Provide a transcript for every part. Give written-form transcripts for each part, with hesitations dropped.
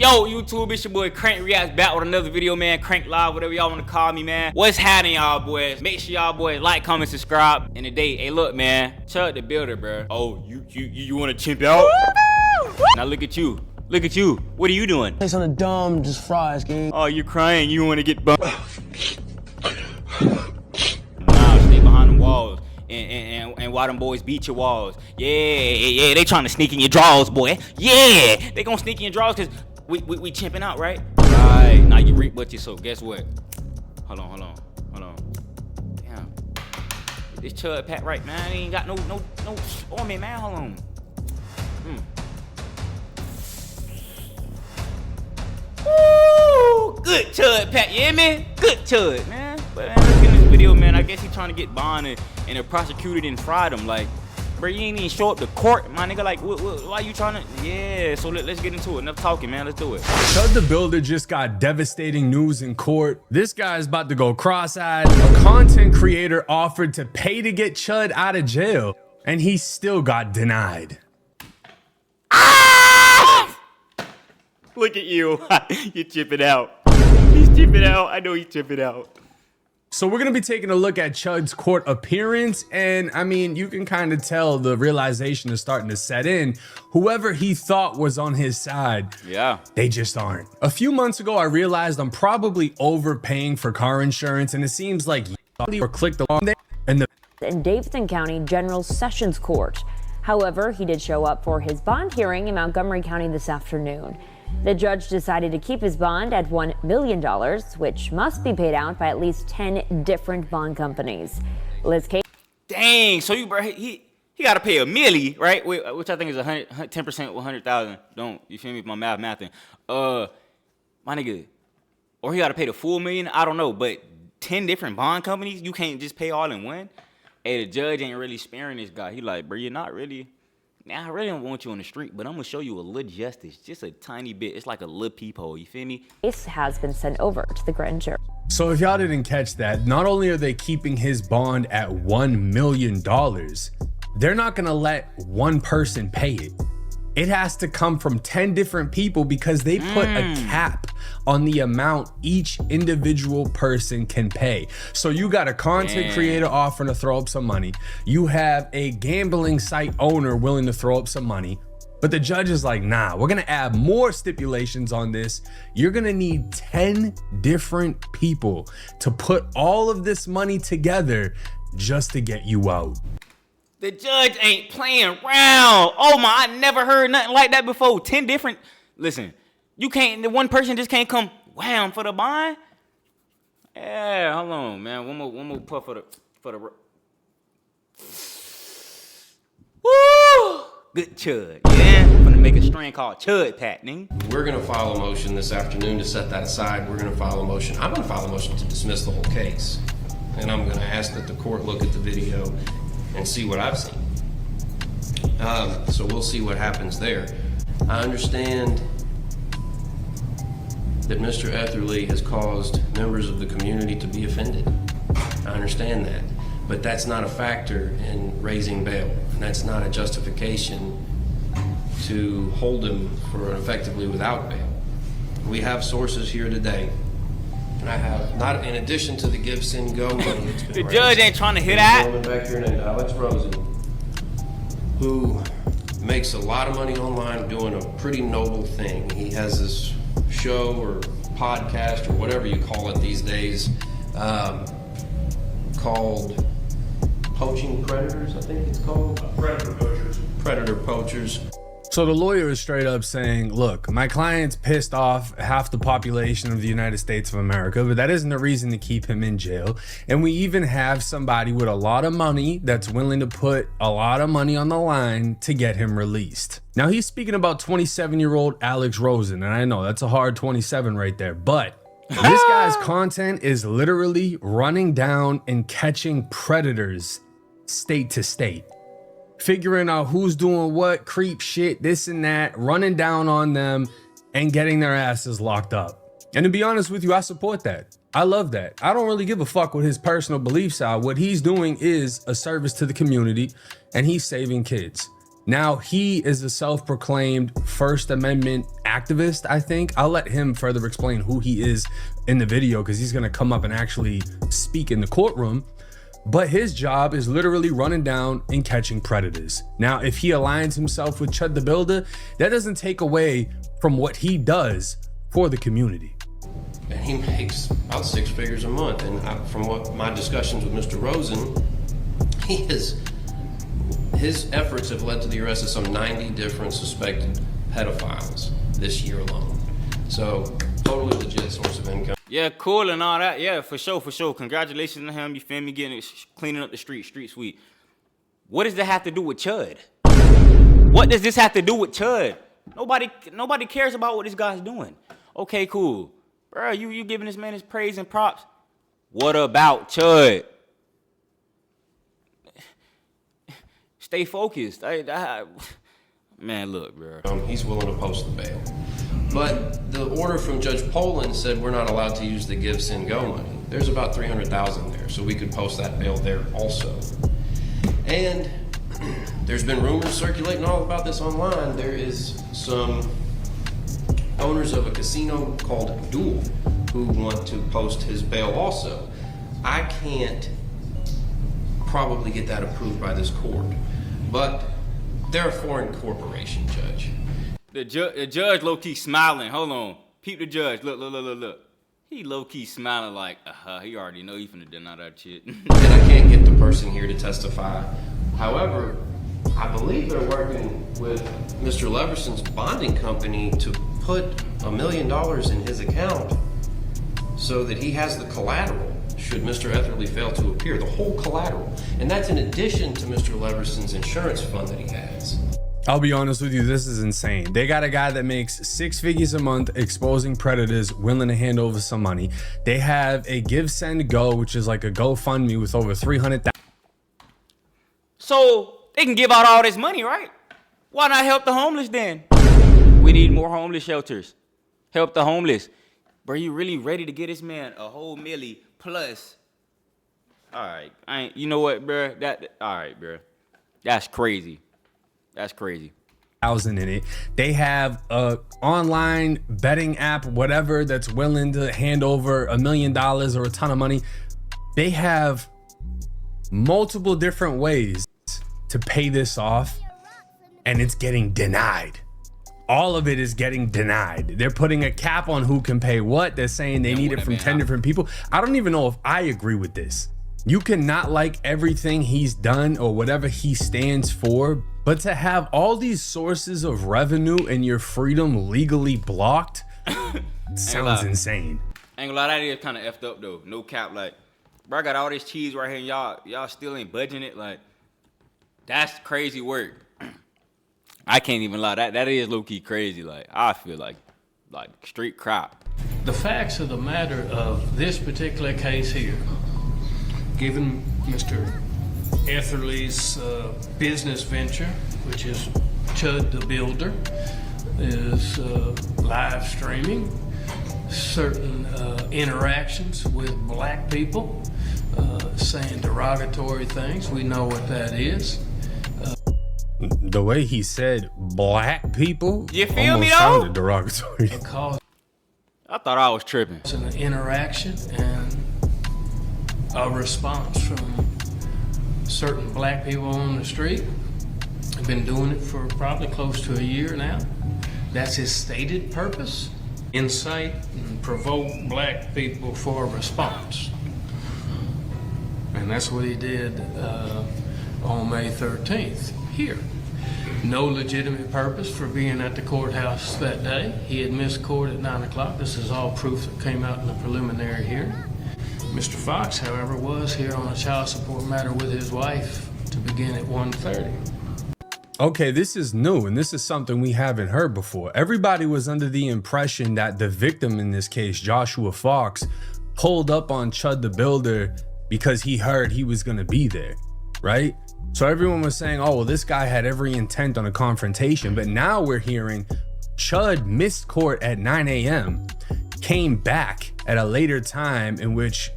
Yo, YouTube, it's your boy Crank Reacts back with another video, man. Crank Live, whatever y'all want to call me, man. What's happening, y'all boys? Make sure y'all boys like, comment, subscribe. And today, hey, look, man. Chud the Builder, bro. Oh, you want to chimp out? Now look at you. Look at you. What are you doing? Play something dumb, just fries, gang. Oh, you crying. You want to get bumped. Nah, stay behind the walls. And why them boys beat your walls. Yeah, they trying to sneak in your drawers, boy. Yeah, they gonna sneak in your drawers because we chimping out, right? Right, now you reap what you sow. Guess what? Hold on. Damn. This Chud Pat right, man. He ain't got no on me, man. Hold on. Woo! Good Chud Pat, yeah, man? Good Chud, man. But man, let's get in this video, man. I guess he's trying to get bonded and they're prosecuted and fried him. Like, bro, you ain't even show up to court, my nigga. Like, why you trying to? Yeah, so let's get into it. Enough talking, man. Let's do it. Chud the Builder just got devastating news in court. This guy's about to go cross-eyed. A content creator offered to pay to get Chud out of jail, and he still got denied. Ah! Look at you. You're chipping out. He's chipping out. I know he's chipping out. So we're going to be taking a look at Chud's court appearance, and I mean, you can kind of tell the realization is starting to set in. Whoever he thought was on his side, yeah, they just aren't. A few months ago, I realized I'm probably overpaying for car insurance, and it seems like or clicked along there and in Davidson County General Sessions Court. However, he did show up for his bond hearing in Montgomery County this afternoon. The judge decided to keep his bond at $1 million, which must be paid out by at least 10 different bond companies. Liz K. Dang, so he got to pay a milli, right? Which I think is 10% 100,000. Don't you feel me? My mathing. My nigga, or he got to pay the full million. I don't know, but 10 different bond companies, you can't just pay all in one. Hey, the judge ain't really sparing this guy. He like, bro, you're not really. Now, I really don't want you on the street, but I'm going to show you a little justice, just a tiny bit. It's like a little peephole, you feel me? Case has been sent over to the grand jury. So if y'all didn't catch that, not only are they keeping his bond at $1 million, they're not going to let one person pay it. It has to come from 10 different people because they put a cap on the amount each individual person can pay. So you got a content creator offering to throw up some money. You have a gambling site owner willing to throw up some money. But the judge is like, nah, we're going to add more stipulations on this. You're going to need 10 different people to put all of this money together just to get you out. The judge ain't playing around. Oh my, I never heard nothing like that before. 10 different, listen, you can't, the one person just can't come wham for the bond. Yeah, hold on, man. One more puff for the woo! Good Chud, yeah. I'm gonna make a strain called Chud Pat, nigga. We're gonna file a motion this afternoon to set that aside. We're gonna file a motion. I'm gonna file a motion to dismiss the whole case. And I'm gonna ask that the court look at the video and see what I've seen. So we'll see what happens there. I understand that Mr. Etherly has caused members of the community to be offended. I understand that, but that's not a factor in raising bail. And that's not a justification to hold him for effectively without bail. We have sources here today. And I have, not in addition to the Gibson Go money that's been The judge ain't trying to hear that. Woman back here named Alex Rosen, who makes a lot of money online doing a pretty noble thing. He has this show or podcast or whatever you call it these days, called Poaching Predators, I think it's called. Predator Poachers. Predator Poachers. So the lawyer is straight up saying, look, my client's pissed off half the population of the United States of America, but that isn't the reason to keep him in jail. And we even have somebody with a lot of money that's willing to put a lot of money on the line to get him released. Now he's speaking about 27-year-old Alex Rosen, and I know that's a hard 27 right there, but this guy's content is literally running down and catching predators state to state. Figuring out who's doing what, creep shit, this and that, running down on them and getting their asses locked up. And to be honest with you, I support that. I love that. I don't really give a fuck what his personal beliefs are. What he's doing is a service to the community and he's saving kids. Now, he is a self-proclaimed First Amendment activist, I think. I'll let him further explain who he is in the video because he's going to come up and actually speak in the courtroom. But his job is literally running down and catching predators. Now, if he aligns himself with Chud the Builder, that doesn't take away from what he does for the community. And he makes about 6 figures a month. And from what my discussions with Mr. Rosen, his efforts have led to the arrest of some 90 different suspected pedophiles this year alone. So, totally legit source of income. Yeah, cool and all that. Yeah, for sure, for sure. Congratulations to him. You feel me? Cleaning up the street sweep. What does that have to do with Chud? What does this have to do with Chud? Nobody cares about what this guy's doing. Okay, cool. Bro, you giving this man his praise and props. What about Chud? Stay focused. Man, look, bro. He's willing to post the bail. But the order from Judge Poland said we're not allowed to use the give, send, go money. There's about $300,000 there, so we could post that bail there also. And there's been rumors circulating all about this online. There is some owners of a casino called Duel who want to post his bail also. I can't probably get that approved by this court, but they're a foreign corporation, Judge. The judge low-key smiling. Hold on. Peep the judge. Look. He low-key smiling like, he already know he finna deny that shit. And I can't get the person here to testify. However, I believe they're working with Mr. Leverson's bonding company to put $1 million in his account so that he has the collateral should Mr. Etherly fail to appear, the whole collateral. And that's in addition to Mr. Leverson's insurance fund that he has. I'll be honest with you, this is insane. They got a guy that makes 6 figures a month exposing predators, willing to hand over some money. They have a give, send, go, which is like a GoFundMe with over 300,000. So they can give out all this money, right? Why not help the homeless then? We need more homeless shelters. Help the homeless. Bro, you really ready to get this man a whole milli plus? All right, you know what, bro? All right, bro. That's crazy. That's crazy. In it. They have a online betting app, whatever, that's willing to hand over $1 million or a ton of money. They have multiple different ways to pay this off, and it's getting denied. All of it is getting denied. They're putting a cap on who can pay what. They're saying they need it from 10 different people. I don't even know if I agree with this. You cannot like everything he's done or whatever he stands for, but to have all these sources of revenue and your freedom legally blocked sounds insane. Ain't gonna lie, that is kind of effed up though. No cap, like, bro, I got all this cheese right here and y'all still ain't budging it. Like, that's crazy work. I can't even lie, that is low-key crazy. Like, I feel like straight crap. The facts of the matter of this particular case here, given Mr. Etherly's business venture, which is Chud the Builder, is live streaming certain interactions with black people, saying derogatory things. We know what that is. The way he said black people, you feel me though? Sounded derogatory. Because I thought I was tripping. it's an interaction and a response from certain black people on the street. I've been doing it for probably close to a year now. That's his stated purpose: incite and provoke black people for a response. And that's what he did on May 13th here. No legitimate purpose for being at the courthouse that day. He had missed court at 9 o'clock. This is all proof that came out in the preliminary hearing. Mr. Fox, however, was here on a child support matter with his wife to begin at 1:30. Okay, this is new, and this is something we haven't heard before. Everybody was under the impression that the victim in this case, Joshua Fox, pulled up on Chud the Builder because he heard he was gonna be there, right? So everyone was saying, oh, well, this guy had every intent on a confrontation, but now we're hearing Chud missed court at 9 a.m., came back at a later time in which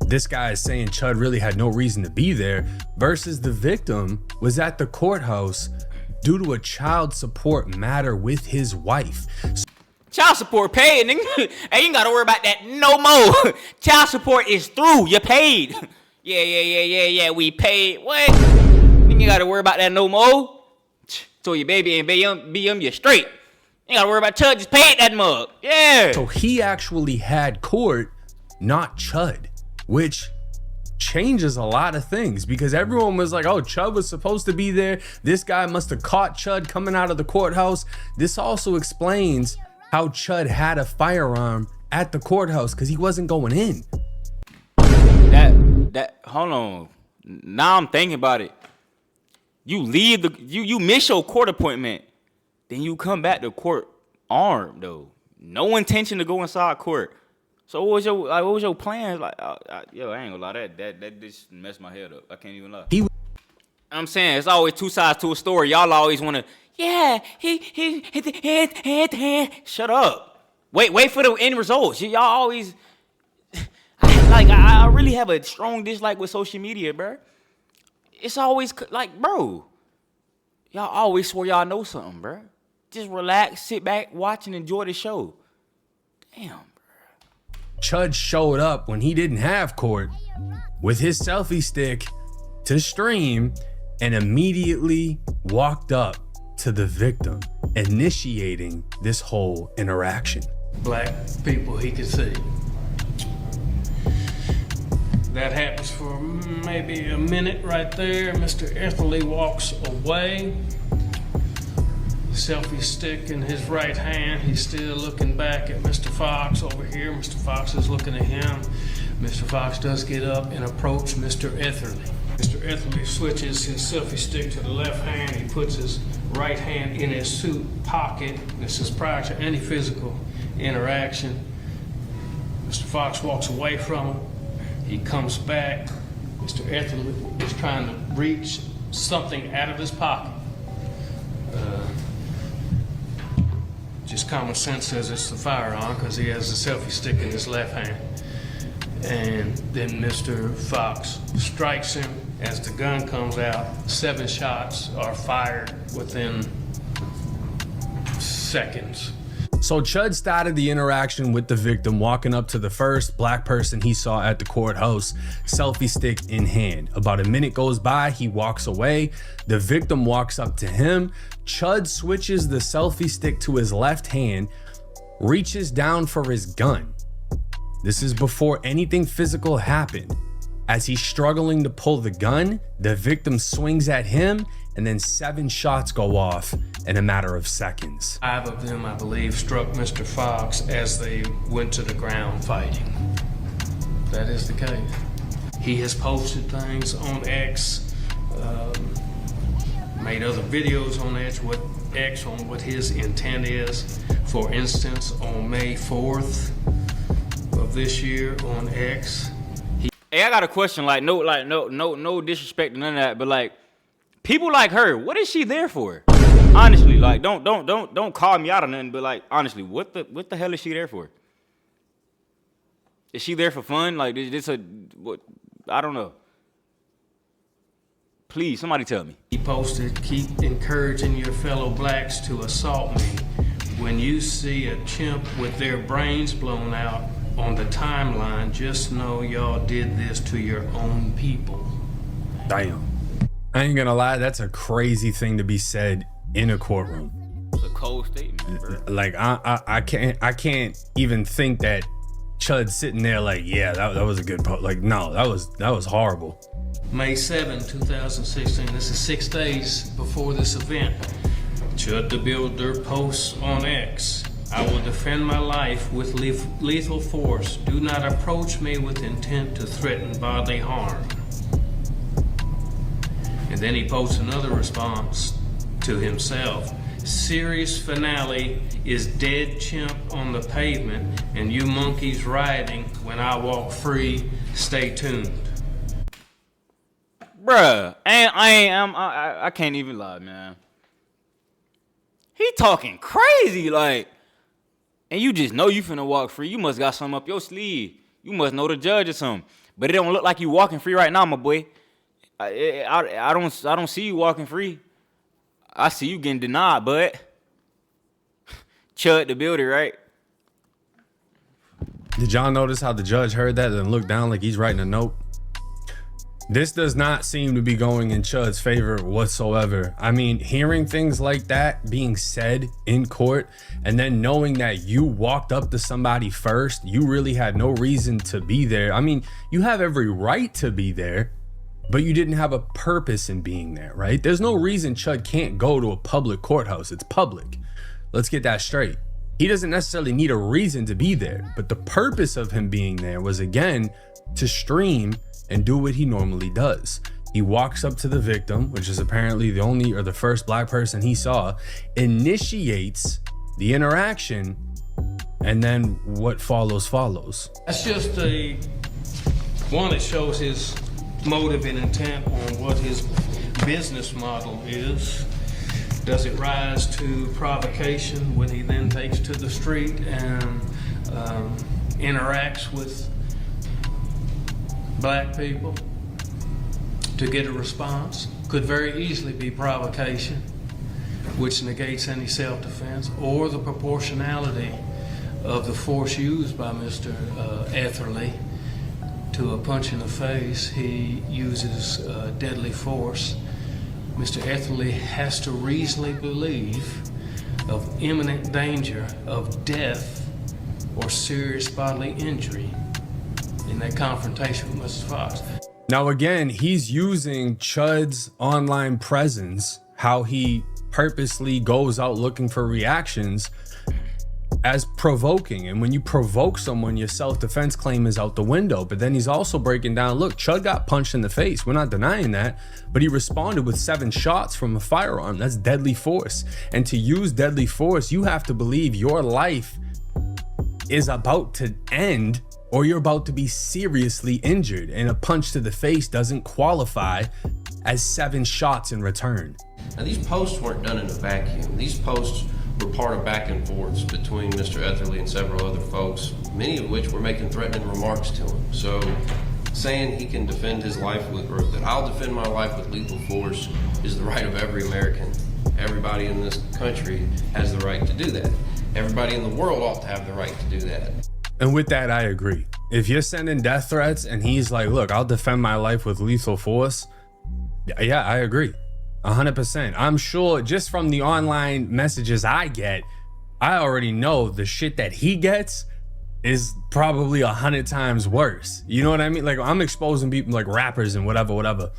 this guy is saying Chud really had no reason to be there, versus the victim was at the courthouse due to a child support matter with his wife. Child support paid, nigga. Hey, you ain't gotta worry about that no more. Child support is through. You paid. Yeah. We paid. What? You ain't gotta worry about that no more. So your baby and BM, you straight. You ain't gotta worry about Chud. Just paid that mug. Yeah. So he actually had court, not Chud, which changes a lot of things because everyone was like, oh, Chud was supposed to be there. This guy must have caught Chud coming out of the courthouse. This also explains how Chud had a firearm at the courthouse because he wasn't going in. Hold on. Now I'm thinking about it. You leave you miss your court appointment, then you come back to court armed though. No intention to go inside court. So what was your plan? Like, yo, I ain't gonna lie, that just messed my head up. I can't even lie. I'm saying it's always two sides to a story. Y'all always wanna, yeah, he shut up. Wait for the end results. Y'all always, I really have a strong dislike with social media, bro. It's always like, bro, y'all always swore y'all know something, bro. Just relax, sit back, watch, and enjoy the show. Damn. Chud showed up when he didn't have court with his selfie stick to stream and immediately walked up to the victim, initiating this whole interaction. Black people he could see. That happens for maybe a minute right there. Mr. Etherly walks away. Selfie stick in his right hand. He's still looking back at Mr. Fox over here. Mr. Fox is looking at him. Mr. Fox does get up and approach Mr. Etherly. Mr. Etherly switches his selfie stick to the left hand. He puts his right hand in his suit pocket. This is prior to any physical interaction. Mr. Fox walks away from him. He comes back. Mr. Etherly is trying to reach something out of his pocket. Just common sense says it's the firearm because he has the selfie stick in his left hand. And then Mr. Fox strikes him as the gun comes out. 7 shots are fired within seconds. So Chud started the interaction with the victim, walking up to the first black person he saw at the courthouse, selfie stick in hand. About a minute goes by, he walks away. The victim walks up to him. Chud switches the selfie stick to his left hand, reaches down for his gun. This is before anything physical happened. As he's struggling to pull the gun, the victim swings at him, and then 7 shots go off in a matter of seconds. 5 of them, I believe, struck Mr. Fox as they went to the ground fighting. That is the case. He has posted things on X, made other videos on X on what his intent is. For instance, on May 4th of this year on X. Hey, I got a question. No disrespect to none of that, but like, people like her, what is she there for? Honestly, like, don't call me out on nothing, but like, honestly, what the hell is she there for? Is she there for fun? Like, this what? I don't know. Please, somebody tell me. He posted, keep encouraging your fellow blacks to assault me. When you see a chimp with their brains blown out on the timeline, just know y'all did this to your own people. Damn. I ain't gonna lie, that's a crazy thing to be said in a courtroom. It's a cold statement, bro. Like, I can't even think that Chud's sitting there like, yeah, that was a good post. Like, no, that was horrible. May 7, 2016, this is 6 days before this event. Chud the Builder posts on X, I will defend my life with lethal force. Do not approach me with intent to threaten bodily harm. And then he posts another response to himself. Series finale is dead chimp on the pavement and you monkeys rioting when I walk free. Stay tuned. Bruh, I can't even lie, man. He talking crazy, like, and you just know you finna walk free. You must got something up your sleeve. You must know the judge or something. But it don't look like you walking free right now, my boy. I don't see you walking free. I see you getting denied, bud. Chud the builder, right? Did y'all notice how the judge heard that and looked down like he's writing a note? This does not seem to be going in Chud's favor whatsoever. I mean, hearing things like that being said in court and then knowing that you walked up to somebody first, you really had no reason to be there. I mean, you have every right to be there, but you didn't have a purpose in being there, right? There's no reason Chud can't go to a public courthouse. It's public. Let's get that straight. He doesn't necessarily need a reason to be there, but the purpose of him being there was, again, to stream and do what he normally does. He walks up to the victim, which is apparently the only or the first black person he saw, initiates the interaction, and then what follows. That's just a one that shows his motive and intent on what his business model is. Does it rise to provocation when he then takes to the street and interacts with black people to get a response? Could very easily be provocation, which negates any self-defense, or the proportionality of the force used by Mr. Etherly to a punch in the face. He uses deadly force. Mr. Etherly has to reasonably believe of imminent danger of death or serious bodily injury in that confrontation with Mrs. Fox. Now, again, he's using Chud's online presence, how he purposely goes out looking for reactions, as provoking. And when you provoke someone, your self-defense claim is out the window. But then he's also breaking down, look, Chud got punched in the face. We're not denying that. But he responded with 7 shots from a firearm. That's deadly force. And to use deadly force, you have to believe your life is about to end, or you're about to be seriously injured, and a punch to the face doesn't qualify as 7 shots in return. Now, these posts weren't done in a vacuum. These posts were part of back and forths between Mr. Etherly and several other folks, many of which were making threatening remarks to him. So saying he can defend his life with, or that I'll defend my life with lethal force, is the right of every American. Everybody in this country has the right to do that. Everybody in the world ought to have the right to do that. And with that, I agree. If you're sending death threats and he's like, look, I'll defend my life with lethal force. Yeah, I agree. 100%. I'm sure just from the online messages I get, I already know the shit that he gets is probably 100 times worse. You know what I mean? Like, I'm exposing people like rappers and whatever.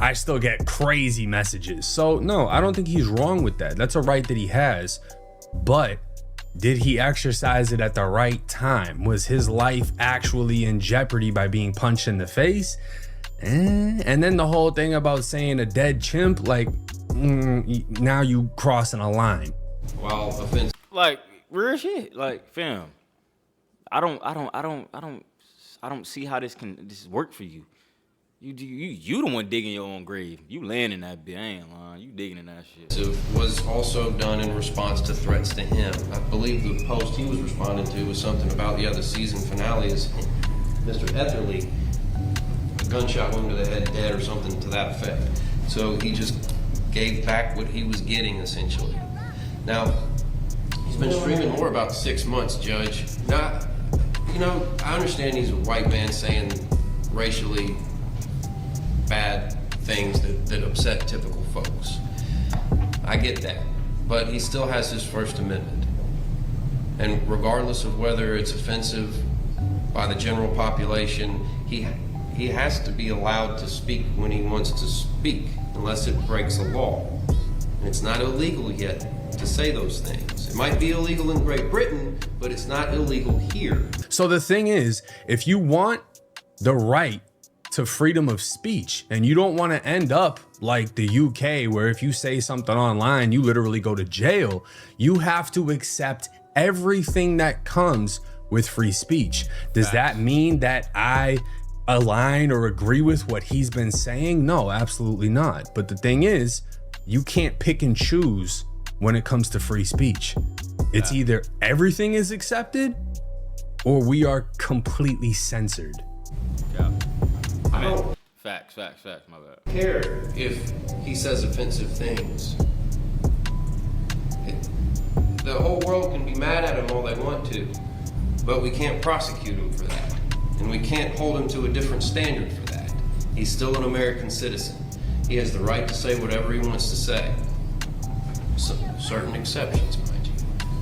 I still get crazy messages. So no, I don't think he's wrong with that. That's a right that he has. But did he exercise it at the right time? Was his life actually in jeopardy by being punched in the face? And then the whole thing about saying a dead chimp, like, now you crossing a line. While offense, Like real shit. Like, fam, I don't see how this work for you. You the one digging your own grave. You laying in that bit. I ain't lying. You digging in that shit. it was also done in response to threats to him. I believe the post he was responding to was something about, the season finale is Mr. Etherly, a gunshot wound to the head, dead, or something to that effect. So he just gave back what he was getting, essentially. Now, he's been streaming more about 6 months, Judge. Now, I understand he's a white man saying racially bad things that upset typical folks. I get that. But he still has his First Amendment. And regardless of whether it's offensive by the general population, he has to be allowed to speak when he wants to speak, unless it breaks the law. And it's not illegal yet to say those things. It might be illegal in Great Britain, but it's not illegal here. So the thing is, if you want the right to freedom of speech and you don't want to end up like the UK, where if you say something online, you literally go to jail, you have to accept everything that comes with free speech. Does that mean that I align or agree with what he's been saying? No, absolutely not. But the thing is, you can't pick and choose when it comes to free speech. It's either everything is accepted or we are completely censored. Yeah. I don't Facts, my bad. care if he says offensive things. The whole world can be mad at him all they want to, but we can't prosecute him for that. And we can't hold him to a different standard for that. He's still an American citizen. He has the right to say whatever he wants to say. Certain exceptions, mind you.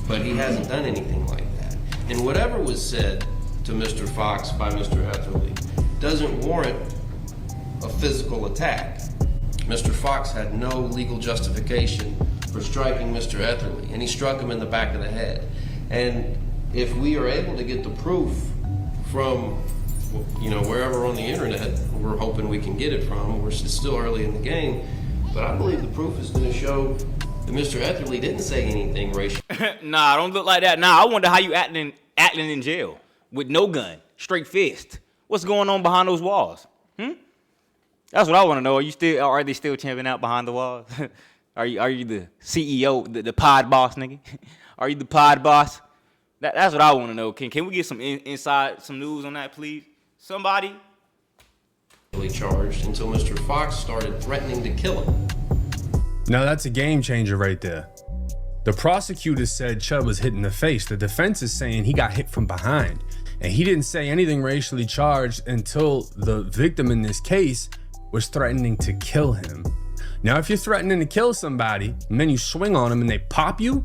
But he hasn't done anything like that. And whatever was said to Mr. Fox by Mr. Etherly doesn't warrant a physical attack. Mr. Fox had no legal justification for striking Mr. Etherly, and he struck him in the back of the head. And if we are able to get the proof from, wherever on the internet, we're hoping we can get it from. It's still early in the game, but I believe the proof is going to show that Mr. Etherly didn't say anything racial. Nah, don't look like that. Nah, I wonder how you acting in jail with no gun, straight fist. What's going on behind those walls? That's what I want to know. Are they still champing out behind the walls? Are you the CEO, the pod boss, nigga? Are you the pod boss? That's what I want to know. Can we get some some news on that, please? Somebody? Charged until Mr. Fox started threatening to kill him. Now that's a game changer right there. The prosecutor said Chud was hit in the face. The defense is saying he got hit from behind. And he didn't say anything racially charged until the victim in this case was threatening to kill him. Now, if you're threatening to kill somebody and then you swing on them and they pop you,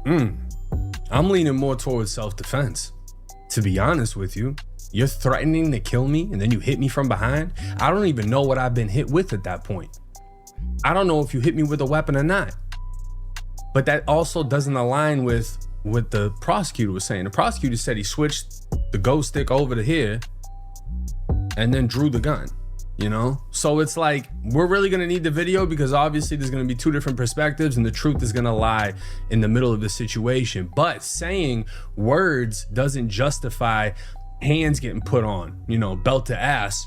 I'm leaning more towards self-defense. To be honest with you, you're threatening to kill me and then you hit me from behind. I don't even know what I've been hit with at that point. I don't know if you hit me with a weapon or not. But that also doesn't align with what the prosecutor was saying. The prosecutor said he switched the go stick over to here and then drew the gun, So it's like, we're really gonna need the video because obviously there's gonna be two different perspectives and the truth is gonna lie in the middle of the situation. But saying words doesn't justify hands getting put on, belt to ass.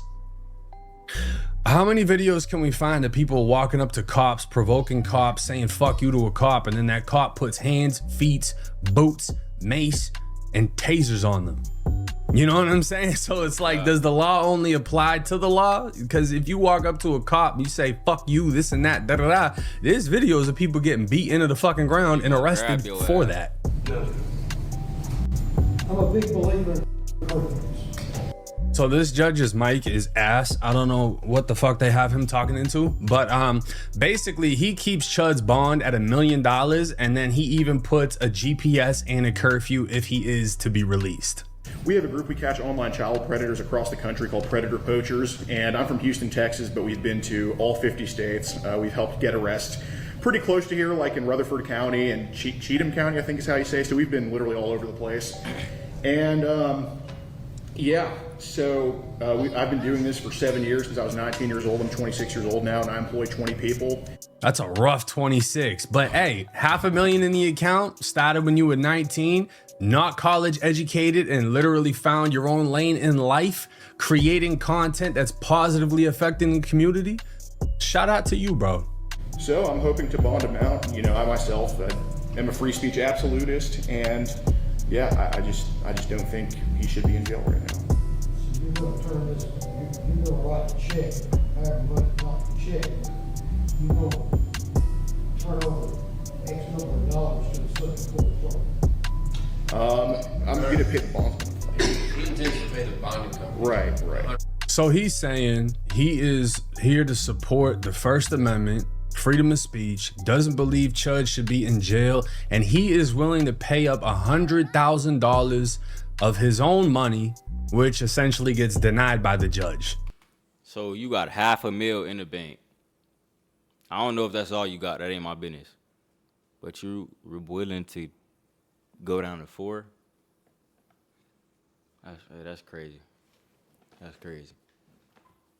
How many videos can we find of people walking up to cops, provoking cops, saying fuck you to a cop, and then that cop puts hands, feet, boots, mace, and tasers on them? You know what I'm saying? So it's like, does the law only apply to the law? Because if you walk up to a cop and you say fuck you, this and that, da da da, there's videos of people getting beat into the fucking ground and arrested for that. I'm a big believer in purpose. So this judge's mic is ass. I don't know what the fuck they have him talking into, but basically he keeps Chud's bond at $1 million, and then he even puts a GPS and a curfew if he is to be released. We have a group we catch online child predators across the country called Predator Poachers, and I'm from Houston, Texas, but we've been to all 50 states. We've helped get arrests pretty close to here, like in Rutherford County and Cheatham County, I think is how you say. So we've been literally all over the place. And so I've been doing this for 7 years because I was 19 years old. I'm 26 years old now, and I employ 20 people. That's a rough 26, but hey, $500,000 in the account, started when you were 19, not college educated, and literally found your own lane in life, creating content that's positively affecting the community. Shout out to you, bro. So I'm hoping to bond him out. I myself am a free speech absolutist, and yeah, I just don't think he should be in jail right now. So you're going to turn this, you're going to write a check, however much write a check, you're going to turn over X number of dollars to the circuit court clerk. I'm going to pay the bondsman. He intends to pay the bonding company. Right. So he's saying he is here to support the First Amendment, freedom of speech, doesn't believe Chud should be in jail, and he is willing to pay up $100,000 of his own money, which essentially gets denied by the judge. So you got $500,000 in the bank. I don't know if that's all you got. That ain't my business. But you're willing to go down to 4? That's crazy. That's crazy.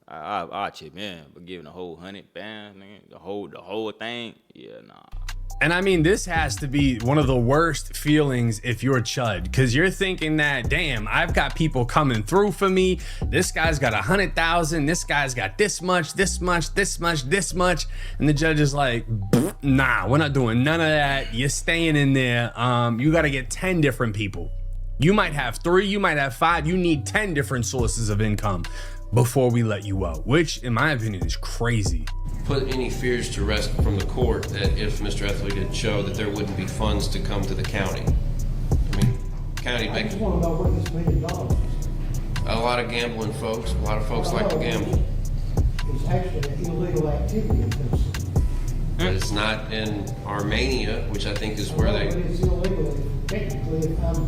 I chip in, but giving the whole 100 bands, nigga, the whole thing, yeah, nah. And I mean, this has to be one of the worst feelings if you're Chud, because you're thinking that, damn, I've got people coming through for me. This guy's got 100,000. This guy's got this much, this much, this much, this much. And the judge is like, nah, we're not doing none of that. You're staying in there. You got to get 10 different people. You might have 3, you might have 5. You need 10 different sources of income. before we let you out, which in my opinion is crazy. Put any fears to rest from the court that if Mr. Etherly did show that there wouldn't be funds to come to the county. I mean, county I makes just wanna know where this $1 million is. a lot of gambling folks. A lot of folks like to gamble. It's actually an illegal activity in Tennessee. But it's not in Armenia, which I think is where But they. it's illegal technically if I'm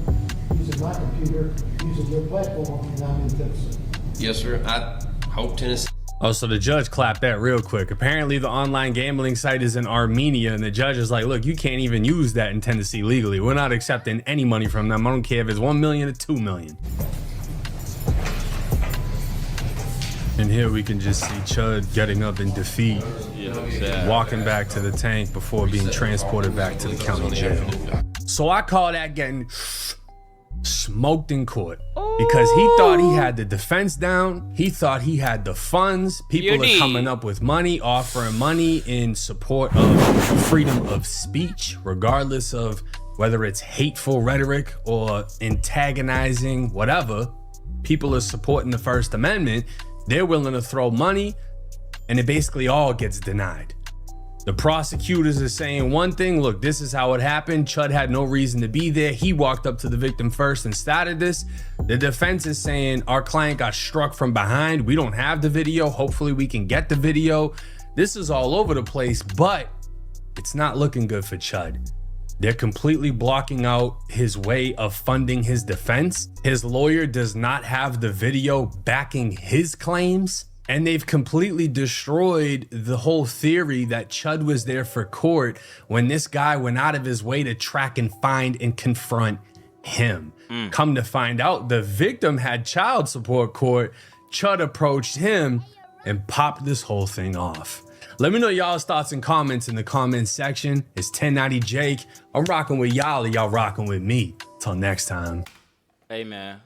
using my computer, using your platform, and I'm in Tennessee. Yes, sir. I hope Tennessee. Oh, so the judge clapped that real quick. Apparently the online gambling site is in Armenia, and the judge is like, look, you can't even use that in Tennessee legally. We're not accepting any money from them. I don't care if it's 1 million or 2 million. And here we can just see Chud getting up in defeat, walking back to the tank before being transported back to the county jail. So I call that getting smoked in court, because he thought he had the defense down. He thought he had the funds. People are coming up with money, offering money in support of freedom of speech, regardless of whether it's hateful rhetoric or antagonizing, whatever. People are supporting the First Amendment. They're willing to throw money, and it basically all gets denied. The prosecutors are saying one thing, look, this is how it happened. Chud had no reason to be there. He walked up to the victim first and started this. The defense is saying our client got struck from behind. We don't have the video. Hopefully we can get the video. This is all over the place, but it's not looking good for Chud. They're completely blocking out his way of funding his defense. His lawyer does not have the video backing his claims. And they've completely destroyed the whole theory that Chud was there for court when this guy went out of his way to track and find and confront him. Come to find out, the victim had child support court. Chud approached him and popped this whole thing off. Let me know y'all's thoughts and comments in the comments section. It's 1090 Jake. I'm rocking with y'all, and y'all rocking with me. Till next time. Hey, man.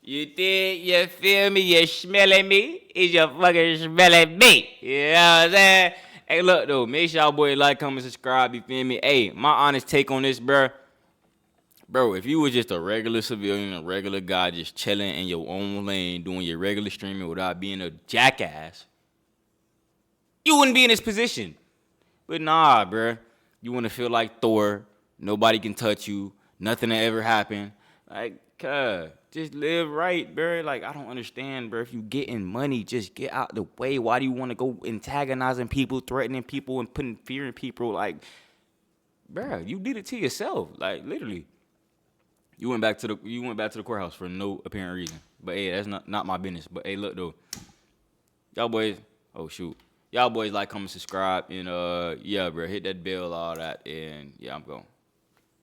You did, you feel me, you smelling me? Is you fucking smelling me? You know what I'm saying? Hey, look, though, make sure y'all boys like, comment, subscribe, you feel me? Hey, my honest take on this, bro, if you was just a regular civilian, a regular guy just chilling in your own lane, doing your regular streaming without being a jackass, you wouldn't be in this position. But nah, bro, you want to feel like Thor, nobody can touch you, nothing will ever happen. Like, just live right, bro. Like, I don't understand, bro. If you getting money, just get out the way. Why do you want to go antagonizing people, threatening people, and putting fear in people? Like, bro, you did it to yourself. Like, literally. You went back to the courthouse for no apparent reason. But hey, that's not my business. But hey, look though. Y'all boys, y'all boys like, comment, subscribe, and yeah, bro, hit that bell, all that, and yeah, I'm going.